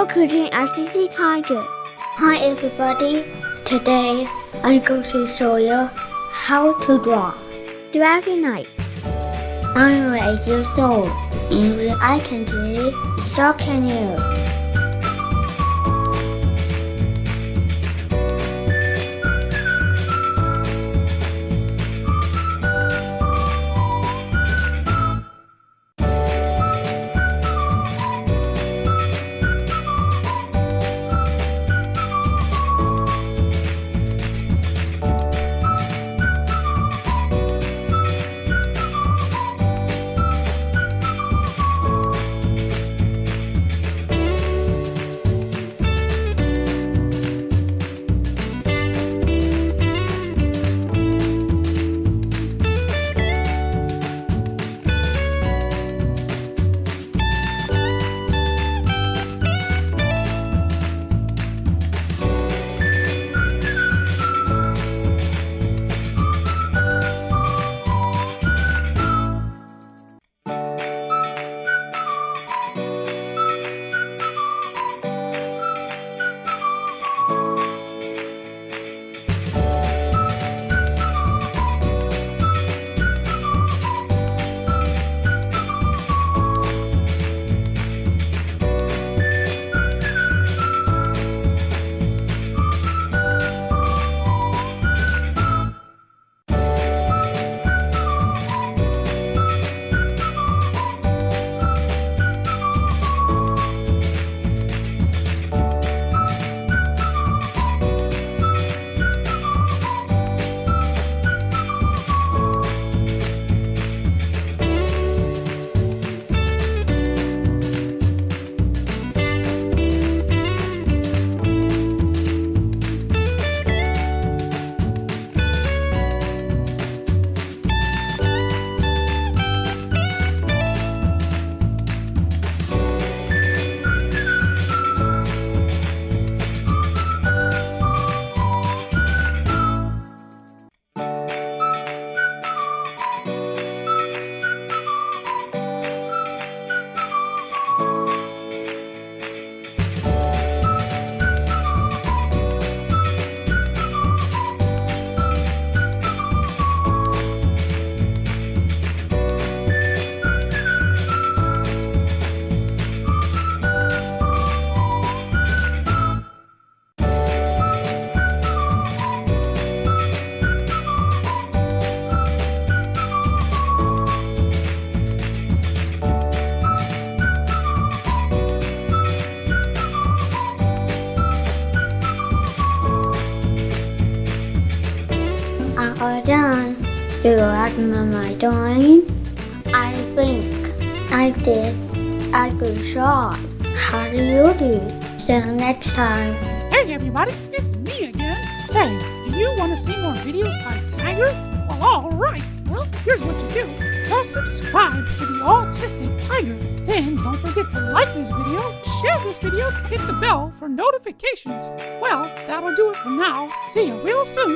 Welcome to Autistic Tiger. Hi everybody. Today I'm going to show you how to draw Dragonite. I'm 8 years old, and if I can do it, so can you. I'm all done. Do you like my drawing? I think I did a good job. How do you do? See you next time. Hey everybody, it's me again. Say, do you want to see more videos by Tiger? Well, alright. Well, here's what you do. Just subscribe to the Autistic Tiger. Then don't forget to like this video, share this video, hit the bell for notifications. Well, that'll do it for now. See you real soon.